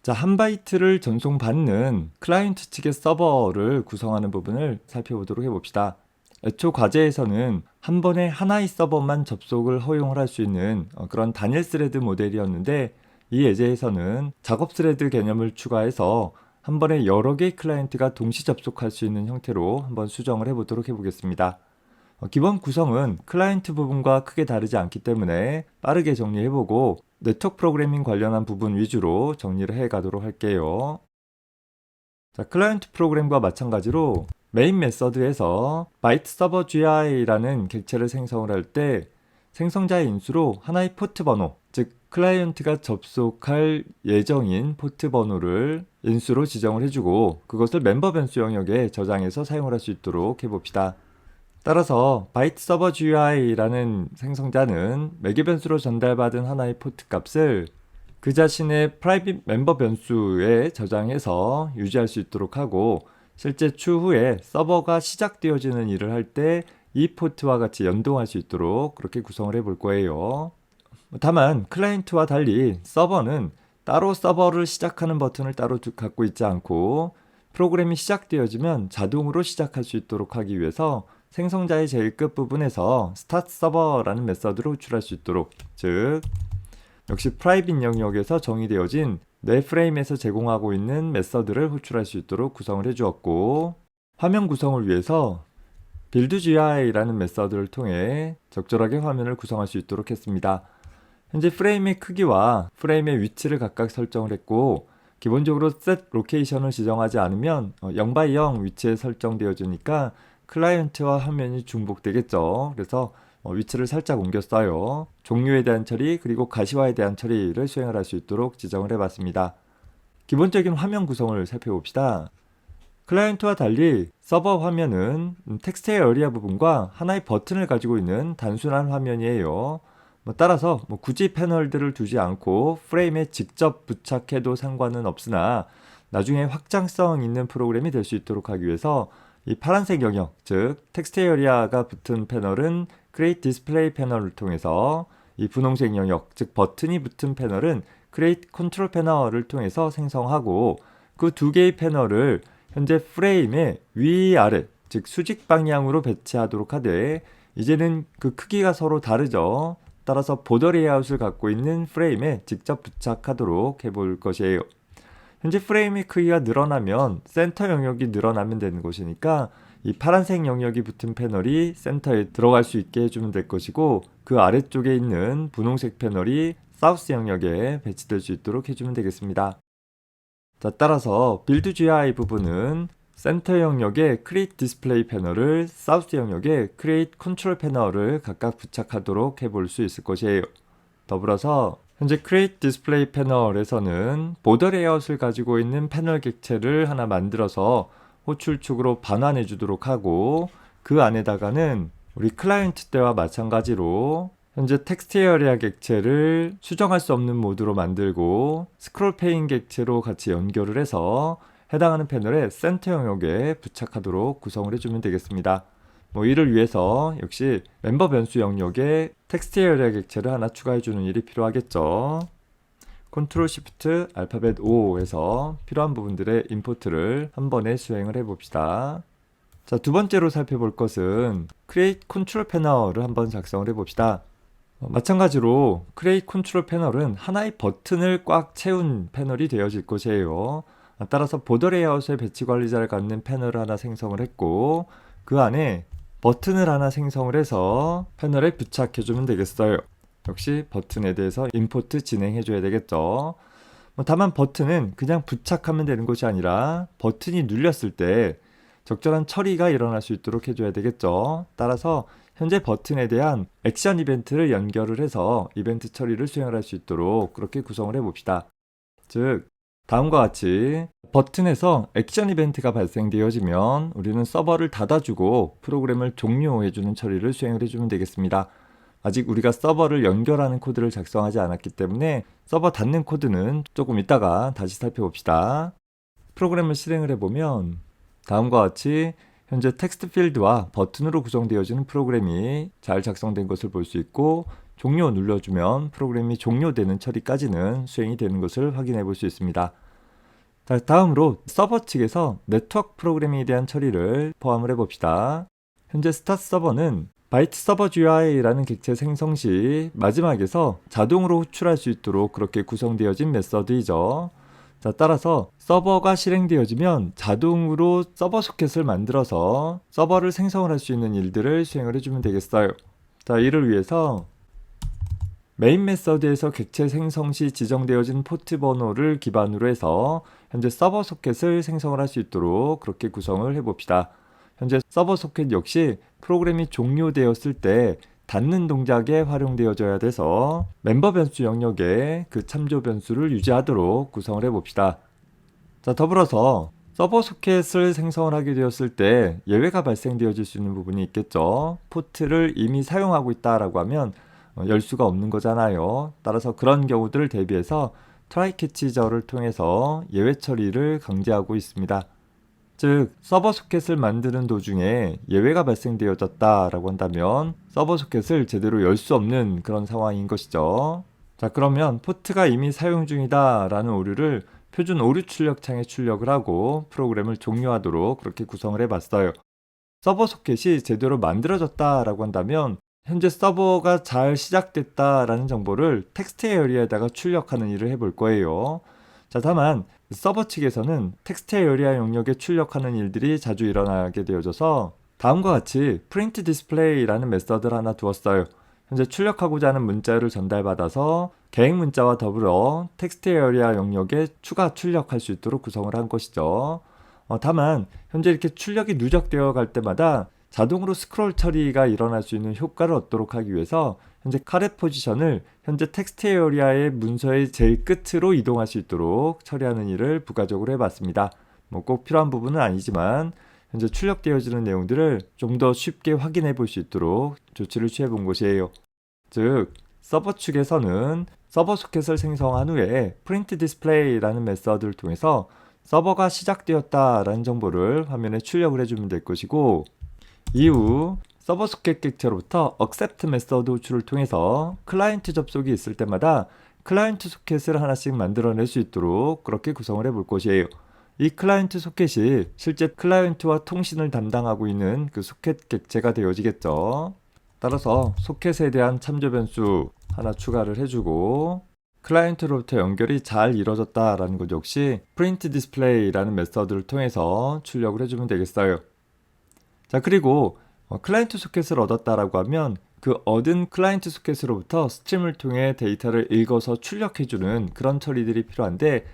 자, 한 바이트를 전송받는 클라이언트 측의 서버를 구성하는 부분을 살펴보도록 해봅시다. 애초 과제에서는 한 번에 하나의 서버만 접속을 허용을 할 수 있는 그런 단일 스레드 모델이었는데, 이 예제에서는 작업 스레드 개념을 추가해서 한 번에 여러 개의 클라이언트가 동시 접속할 수 있는 형태로 한번 수정을 해보도록 해보겠습니다. 기본 구성은 클라이언트 부분과 크게 다르지 않기 때문에 빠르게 정리해보고 네트워크 프로그래밍 관련한 부분 위주로 정리를 해가도록 할게요. 자, 클라이언트 프로그램과 마찬가지로 메인 메서드에서 바이트 서버 GI라는 객체를 생성을 할 때 생성자의 인수로 하나의 포트 번호, 즉 클라이언트가 접속할 예정인 포트 번호를 인수로 지정을 해주고 그것을 멤버 변수 영역에 저장해서 사용을 할 수 있도록 해봅시다. 따라서 바이트 서버 GUI라는 생성자는 매개 변수로 전달받은 하나의 포트 값을 그 자신의 프라이빗 멤버 변수에 저장해서 유지할 수 있도록 하고, 실제 추후에 서버가 시작되어지는 일을 할 때 이 포트와 같이 연동할 수 있도록 그렇게 구성을 해볼 거예요. 다만 클라이언트와 달리 서버는 따로 서버를 시작하는 버튼을 따로 갖고 있지 않고, 프로그램이 시작되어지면 자동으로 시작할 수 있도록 하기 위해서 생성자의 제일 끝부분에서 start server라는 메서드를 호출할 수 있도록, 즉 역시 프라이빗 영역에서 정의되어진 내 프레임에서 제공하고 있는 메서드를 호출할 수 있도록 구성을 해주었고, 화면 구성을 위해서 buildGI라는 메서드를 통해 적절하게 화면을 구성할 수 있도록 했습니다. 현재 프레임의 크기와 프레임의 위치를 각각 설정을 했고, 기본적으로 set 로케이션을 지정하지 않으면 0x0 위치에 설정되어지니까 클라이언트와 화면이 중복되겠죠. 그래서 위치를 살짝 옮겼어요. 종료에 대한 처리 그리고 가시화에 대한 처리를 수행을 할 수 있도록 지정을 해봤습니다. 기본적인 화면 구성을 살펴봅시다. 클라이언트와 달리 서버 화면은 텍스트 에어리아 부분과 하나의 버튼을 가지고 있는 단순한 화면이에요. 따라서 굳이 패널들을 두지 않고 프레임에 직접 부착해도 상관은 없으나 나중에 확장성 있는 프로그램이 될 수 있도록 하기 위해서 이 파란색 영역, 즉 텍스트 에어리아가 붙은 패널은 Create Display 패널을 통해서, 이 분홍색 영역, 즉 버튼이 붙은 패널은 Create Control 패널을 통해서 생성하고, 그 두 개의 패널을 현재 프레임의 위아래, 즉 수직 방향으로 배치하도록 하되, 이제는 그 크기가 서로 다르죠. 따라서 보더 레이아웃을 갖고 있는 프레임에 직접 부착하도록 해볼 것이에요. 현재 프레임의 크기가 늘어나면 센터 영역이 늘어나면 되는 것이니까 이 파란색 영역이 붙은 패널이 센터에 들어갈 수 있게 해주면 될 것이고, 그 아래쪽에 있는 분홍색 패널이 사우스 영역에 배치될 수 있도록 해주면 되겠습니다. 자, 따라서 빌드 GI 부분은 센터 영역에 Create Display 패널을, 사우스 영역에 Create Control 패널을 각각 부착하도록 해볼 수 있을 것이에요. 더불어서 현재 Create Display 패널에서는 보더 레이아웃을 가지고 있는 패널 객체를 하나 만들어서 호출축으로 반환해 주도록 하고, 그 안에다가는 우리 클라이언트 때와 마찬가지로 현재 텍스트 에어리아 객체를 수정할 수 없는 모드로 만들고 스크롤 페인 객체로 같이 연결을 해서 해당하는 패널의 센터 영역에 부착하도록 구성을 해주면 되겠습니다. 이를 위해서 역시 멤버 변수 영역에 텍스트 에어리아 객체를 하나 추가해주는 일이 필요하겠죠. 컨트롤 시프트 알파벳 5에서 필요한 부분들의 임포트를 한 번에 수행을 해봅시다. 자, 두 번째로 살펴볼 것은 Create Control 패널을 한번 작성을 해봅시다. 마찬가지로 Create Control 패널은 하나의 버튼을 꽉 채운 패널이 되어질 것이에요. 따라서 보더 레이아웃의 배치 관리자를 갖는 패널을 하나 생성을 했고, 그 안에 버튼을 하나 생성을 해서 패널에 부착해주면 되겠어요. 역시 버튼에 대해서 임포트 진행해줘야 되겠죠. 다만 버튼은 그냥 부착하면 되는 것이 아니라 버튼이 눌렸을 때 적절한 처리가 일어날 수 있도록 해줘야 되겠죠. 따라서 현재 버튼에 대한 액션 이벤트를 연결을 해서 이벤트 처리를 수행할 수 있도록 그렇게 구성을 해봅시다. 즉 다음과 같이 버튼에서 액션 이벤트가 발생되어지면 우리는 서버를 닫아주고 프로그램을 종료해주는 처리를 수행을 해주면 되겠습니다. 아직 우리가 서버를 연결하는 코드를 작성하지 않았기 때문에 서버 닫는 코드는 조금 이따가 다시 살펴봅시다. 프로그램을 실행을 해보면 다음과 같이 현재 텍스트 필드와 버튼으로 구성되어지는 프로그램이 잘 작성된 것을 볼 수 있고, 종료 눌러주면 프로그램이 종료되는 처리까지는 수행이 되는 것을 확인해 볼 수 있습니다. 자, 다음으로 서버 측에서 네트워크 프로그래밍에 대한 처리를 포함을 해봅시다. 현재 스타트 서버는 바이트 서버 GUI라는 객체 생성 시 마지막에서 자동으로 호출할 수 있도록 그렇게 구성되어진 메서드이죠. 자, 따라서 서버가 실행되어지면 자동으로 서버 소켓을 만들어서 서버를 생성을 할 수 있는 일들을 수행을 해주면 되겠어요. 자, 이를 위해서 메인 메서드에서 객체 생성 시 지정되어진 포트 번호를 기반으로 해서 현재 서버 소켓을 생성을 할 수 있도록 그렇게 구성을 해봅시다. 현재 서버 소켓 역시 프로그램이 종료되었을 때 닫는 동작에 활용되어져야 돼서 멤버 변수 영역에 그 참조 변수를 유지하도록 구성을 해봅시다. 자, 더불어서 서버 소켓을 생성을 하게 되었을 때 예외가 발생되어질 수 있는 부분이 있겠죠. 포트를 이미 사용하고 있다라고 하면 열 수가 없는 거잖아요. 따라서 그런 경우들을 대비해서 트라이 캐치저를 통해서 예외 처리를 강제하고 있습니다. 즉 서버 소켓을 만드는 도중에 예외가 발생되어졌다라고 한다면 서버 소켓을 제대로 열 수 없는 그런 상황인 것이죠. 자, 그러면 포트가 이미 사용 중이다 라는 오류를 표준 오류 출력 창에 출력을 하고 프로그램을 종료하도록 그렇게 구성을 해봤어요. 서버 소켓이 제대로 만들어졌다라고 한다면 현재 서버가 잘 시작됐다라는 정보를 텍스트 에어리아에다가 출력하는 일을 해볼 거예요. 자, 다만 서버 측에서는 텍스트 에어리아 영역에 출력하는 일들이 자주 일어나게 되어져서 다음과 같이 프린트 디스플레이라는 메서드를 하나 두었어요. 현재 출력하고자 하는 문자를 전달받아서 계획 문자와 더불어 텍스트 에어리아 영역에 추가 출력할 수 있도록 구성을 한 것이죠. 다만 현재 이렇게 출력이 누적되어 갈 때마다 자동으로 스크롤 처리가 일어날 수 있는 효과를 얻도록 하기 위해서 현재 카렛 포지션을 현재 텍스트 에어리아의 문서의 제일 끝으로 이동할 수 있도록 처리하는 일을 부가적으로 해봤습니다. 꼭 필요한 부분은 아니지만 현재 출력되어지는 내용들을 좀 더 쉽게 확인해 볼 수 있도록 조치를 취해 본 것이에요. 즉 서버 측에서는 서버 소켓을 생성한 후에 프린트 디스플레이라는 메서드를 통해서 서버가 시작되었다라는 정보를 화면에 출력을 해주면 될 것이고, 이후 서버 소켓 객체로부터 accept 메서드 호출을 통해서 클라이언트 접속이 있을 때마다 클라이언트 소켓을 하나씩 만들어낼 수 있도록 그렇게 구성을 해볼 것이에요. 이 클라이언트 소켓이 실제 클라이언트와 통신을 담당하고 있는 그 소켓 객체가 되어지겠죠. 따라서 소켓에 대한 참조 변수 하나 추가를 해주고, 클라이언트로부터 연결이 잘 이루어졌다라는 것 역시 print display라는 메서드를 통해서 출력을 해주면 되겠어요. 자, 그리고 클라이언트 소켓을 얻었다라고 하면 그 얻은 클라이언트 소켓으로부터 스트림을 통해 데이터를 읽어서 출력해주는 그런 처리들이 필요한데,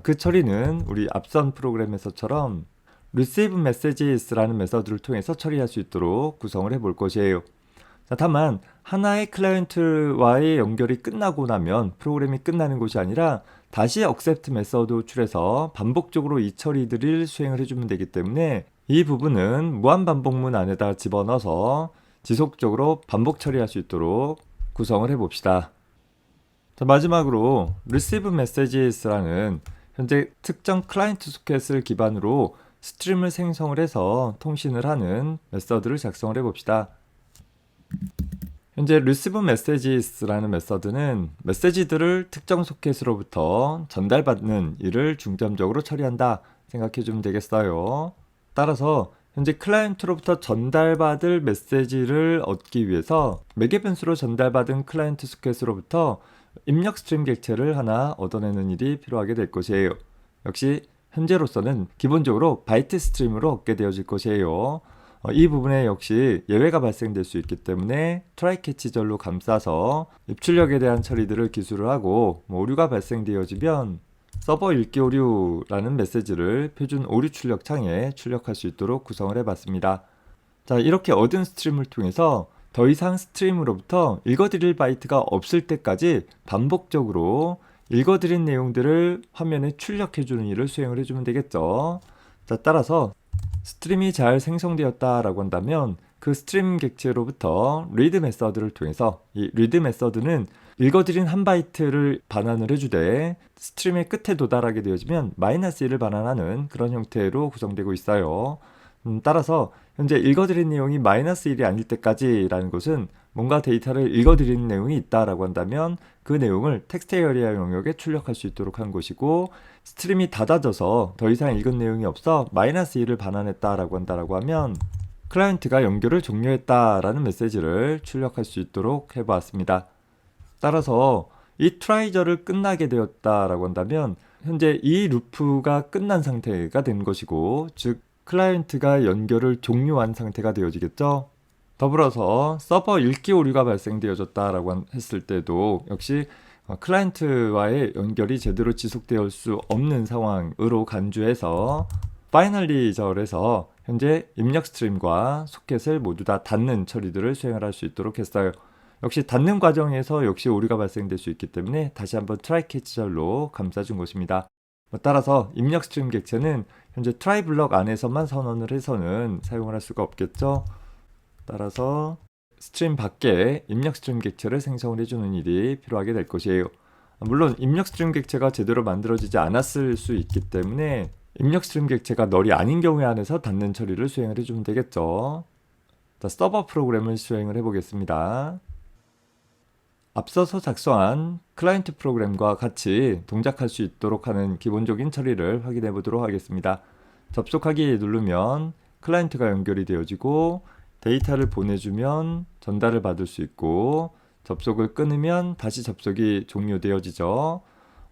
그 처리는 우리 앞선 프로그램에서처럼 receive messages라는 메서드를 통해서 처리할 수 있도록 구성을 해볼 것이에요. 자, 다만 하나의 클라이언트와의 연결이 끝나고 나면 프로그램이 끝나는 것이 아니라 다시 accept 메서드 호출해서 반복적으로 이 처리들을 수행을 해주면 되기 때문에 이 부분은 무한반복문 안에다 집어넣어서 지속적으로 반복 처리할 수 있도록 구성을 해봅시다. 자, 마지막으로 receive messages라는 현재 특정 클라이언트 소켓을 기반으로 스트림을 생성을 해서 통신을 하는 메서드를 작성을 해봅시다. 현재 receive messages라는 메서드는 메시지들을 특정 소켓으로부터 전달받는 일을 중점적으로 처리한다 생각해주면 되겠어요. 따라서 현재 클라이언트로부터 전달받을 메시지를 얻기 위해서 매개 변수로 전달받은 클라이언트 소켓으로부터 입력 스트림 객체를 하나 얻어내는 일이 필요하게 될 것이에요. 역시 현재로서는 기본적으로 바이트 스트림으로 얻게 되어질 것이에요. 이 부분에 역시 예외가 발생될 수 있기 때문에 트라이 캐치절로 감싸서 입출력에 대한 처리들을 기술을 하고 오류가 발생되어지면 서버 읽기 오류라는 메시지를 표준 오류 출력 창에 출력할 수 있도록 구성을 해봤습니다. 자, 이렇게 얻은 스트림을 통해서 더 이상 스트림으로부터 읽어드릴 바이트가 없을 때까지 반복적으로 읽어드린 내용들을 화면에 출력해주는 일을 수행을 해주면 되겠죠. 자, 따라서 스트림이 잘 생성되었다라고 한다면 그 스트림 객체로부터 read 메서드를 통해서 이 read 메서드는 읽어드린 한 바이트를 반환을 해주되 스트림의 끝에 도달하게 되어지면 -1을 반환하는 그런 형태로 구성되고 있어요. 따라서 현재 읽어드린 내용이 -1이 아닐 때까지라는 것은 뭔가 데이터를 읽어드리는 내용이 있다라고 한다면 그 내용을 텍스트 에어리아 영역에 출력할 수 있도록 한 것이고, 스트림이 닫아져서 더 이상 읽은 내용이 없어 -1을 반환했다라고 한다라고 하면 클라이언트가 연결을 종료했다라는 메시지를 출력할 수 있도록 해보았습니다. 따라서 이 트라이저를 끝나게 되었다라고 한다면 현재 이 루프가 끝난 상태가 된 것이고, 즉 클라이언트가 연결을 종료한 상태가 되어지겠죠. 더불어서 서버 읽기 오류가 발생되어졌다라고 했을 때도 역시 클라이언트와의 연결이 제대로 지속되어 수 없는 상황으로 간주해서 파이널리절에서 현재 입력 스트림과 소켓을 모두 다 닫는 처리들을 수행을 할 수 있도록 했어요. 역시 닫는 과정에서 역시 오류가 발생될 수 있기 때문에 다시 한번 트라이 캐치절로 감싸준 것입니다. 따라서 입력 스트림 객체는 현재 트라이 블럭 안에서만 선언을 해서는 사용을 할 수가 없겠죠. 따라서 스트림 밖에 입력 스트림 객체를 생성을 해주는 일이 필요하게 될 것이에요. 물론 입력 스트림 객체가 제대로 만들어지지 않았을 수 있기 때문에 입력 스트림 객체가 널이 아닌 경우에 한해서 닫는 처리를 수행을 해주면 되겠죠. 자, 서버 프로그램을 수행을 해보겠습니다. 앞서서 작성한 클라이언트 프로그램과 같이 동작할 수 있도록 하는 기본적인 처리를 확인해 보도록 하겠습니다. 접속하기 누르면 클라이언트가 연결이 되어지고, 데이터를 보내주면 전달을 받을 수 있고, 접속을 끊으면 다시 접속이 종료되어지죠.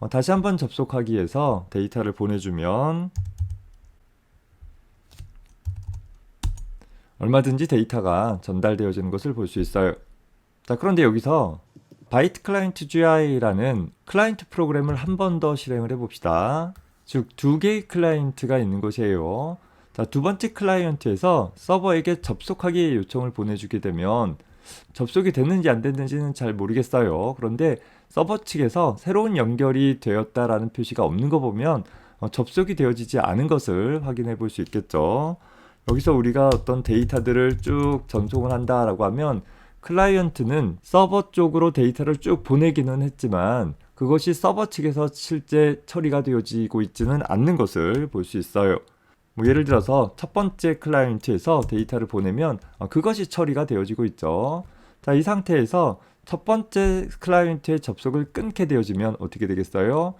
다시 한번 접속하기 위해서 데이터를 보내주면 얼마든지 데이터가 전달되어지는 것을 볼 수 있어요. 자, 그런데 여기서 바이트 클라이언트 GI라는 클라이언트 프로그램을 한 번 더 실행을 해봅시다. 즉, 두 개의 클라이언트가 있는 것이에요. 자, 두 번째 클라이언트에서 서버에게 접속하기 요청을 보내주게 되면 접속이 됐는지 안 됐는지는 잘 모르겠어요. 그런데 서버 측에서 새로운 연결이 되었다라는 표시가 없는 거 보면 접속이 되어지지 않은 것을 확인해 볼 수 있겠죠. 여기서 우리가 어떤 데이터들을 쭉 전송을 한다라고 하면 클라이언트는 서버 쪽으로 데이터를 쭉 보내기는 했지만 그것이 서버 측에서 실제 처리가 되어지고 있지는 않는 것을 볼 수 있어요. 예를 들어서 첫 번째 클라이언트에서 데이터를 보내면 그것이 처리가 되어지고 있죠. 자, 이 상태에서 첫 번째 클라이언트의 접속을 끊게 되어지면 어떻게 되겠어요?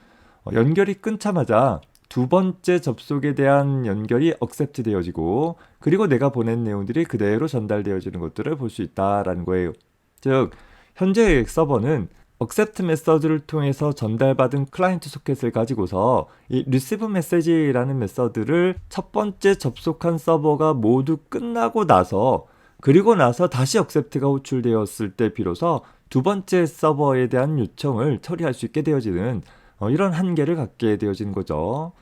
연결이 끊자마자 두 번째 접속에 대한 연결이 accept 되어지고, 그리고 내가 보낸 내용들이 그대로 전달되어지는 것들을 볼 수 있다라는 거예요. 즉, 현재 서버는 accept 메서드를 통해서 전달받은 클라이언트 소켓을 가지고서 이 receive 메시지라는 메서드를 첫 번째 접속한 서버가 모두 끝나고 나서, 그리고 나서 다시 accept가 호출되었을 때 비로소 두 번째 서버에 대한 요청을 처리할 수 있게 되어지는 이런 한계를 갖게 되어지는 거죠.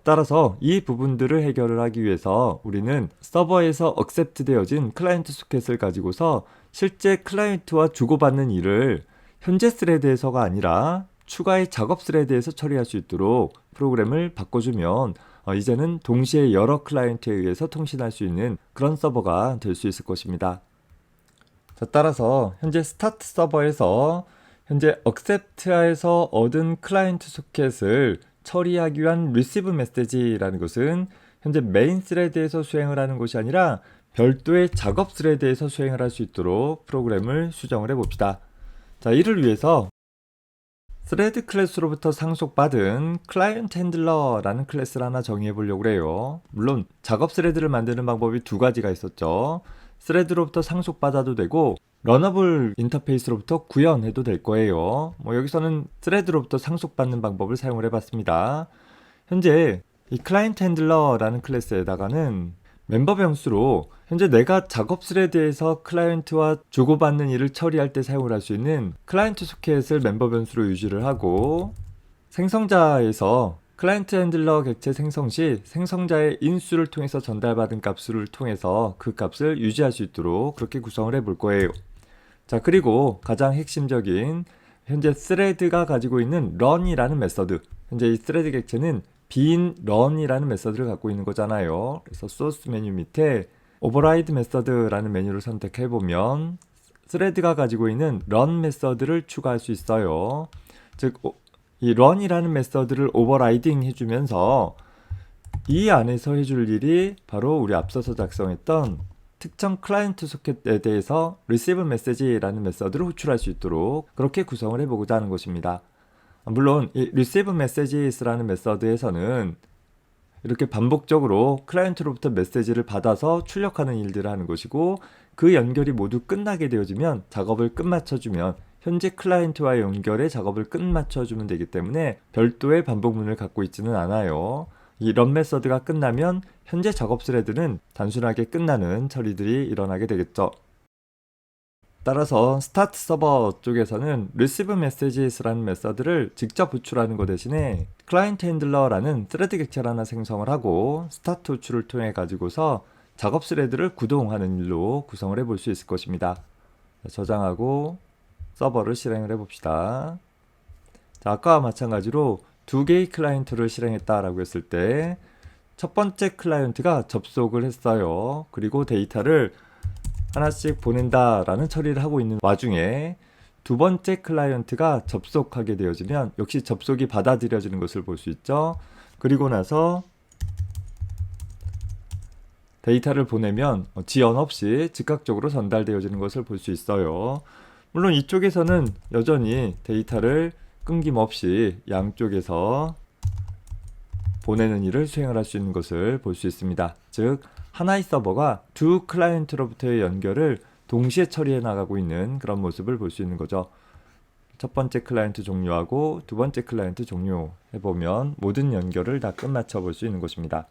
따라서 이 부분들을 해결을 하기 위해서 우리는 서버에서 accept 되어진 클라이언트 소켓을 가지고서 실제 클라이언트와 주고받는 일을 현재 스레드에서가 아니라 추가의 작업 스레드에서 처리할 수 있도록 프로그램을 바꿔주면 이제는 동시에 여러 클라이언트에 의해서 통신할 수 있는 그런 서버가 될 수 있을 것입니다. 자, 따라서 현재 스타트 서버에서 현재 accept에서 얻은 클라이언트 소켓을 처리하기 위한 receive 메시지라는 것은 현재 메인 스레드에서 수행을 하는 것이 아니라 별도의 작업 스레드에서 수행을 할 수 있도록 프로그램을 수정을 해봅시다. 자, 이를 위해서 스레드 클래스로부터 상속받은 클라이언트 핸들러라는 클래스를 하나 정의해 보려고 해요. 물론 작업 스레드를 만드는 방법이 두 가지가 있었죠. 스레드로부터 상속받아도 되고 러너블 인터페이스로부터 구현해도 될 거예요. 여기서는 스레드로부터 상속받는 방법을 사용을 해봤습니다. 현재 이 클라이언트 핸들러라는 클래스에다가는 멤버 변수로 현재 내가 작업 스레드에서 클라이언트와 주고받는 일을 처리할 때 사용을 할 수 있는 클라이언트 소켓을 멤버 변수로 유지를 하고, 생성자에서 클라이언트 핸들러 객체 생성 시 생성자의 인수를 통해서 전달받은 값을 통해서 그 값을 유지할 수 있도록 그렇게 구성을 해볼 거예요. 자, 그리고 가장 핵심적인 현재 스레드가 가지고 있는 run이라는 메서드, 현재 이 스레드 객체는 bin run이라는 메서드를 갖고 있는 거잖아요. 그래서 소스 메뉴 밑에 override 메서드라는 메뉴를 선택해 보면 스레드가 가지고 있는 run 메서드를 추가할 수 있어요. 즉, 이 run이라는 메서드를 오버라이딩 해주면서 이 안에서 해줄 일이 바로 우리 앞서서 작성했던 특정 클라이언트 소켓에 대해서 receive message라는 메서드를 호출할 수 있도록 그렇게 구성을 해보고자 하는 것입니다. 물론 이 receive messages라는 메서드에서는 이렇게 반복적으로 클라이언트로부터 메시지를 받아서 출력하는 일들을 하는 것이고, 그 연결이 모두 끝나게 되어지면 작업을 끝마쳐주면 현재 클라이언트와의 연결에 작업을 끝마쳐주면 되기 때문에 별도의 반복문을 갖고 있지는 않아요. 이 런 메서드가 끝나면 현재 작업 스레드는 단순하게 끝나는 처리들이 일어나게 되겠죠. 따라서 스타트 서버 쪽에서는 receive messages라는 메서드를 직접 호출하는 것 대신에 클라이언트 핸들러라는 스레드 객체를 하나 생성을 하고 스타트 호출을 통해 가지고서 작업 스레드를 구동하는 일로 구성을 해볼 수 있을 것입니다. 저장하고 서버를 실행을 해봅시다. 자, 아까와 마찬가지로 두 개의 클라이언트를 실행했다라고 했을 때 첫 번째 클라이언트가 접속을 했어요. 그리고 데이터를 하나씩 보낸다라는 처리를 하고 있는 와중에 두 번째 클라이언트가 접속하게 되어지면 역시 접속이 받아들여지는 것을 볼 수 있죠. 그리고 나서 데이터를 보내면 지연 없이 즉각적으로 전달되어지는 것을 볼 수 있어요. 물론 이쪽에서는 여전히 데이터를 끊김없이 양쪽에서 보내는 일을 수행을 할 수 있는 것을 볼 수 있습니다. 즉 하나의 서버가 두 클라이언트로부터의 연결을 동시에 처리해 나가고 있는 그런 모습을 볼 수 있는 거죠. 첫 번째 클라이언트 종료하고 두 번째 클라이언트 종료해보면 모든 연결을 다 끝마쳐 볼 수 있는 것입니다.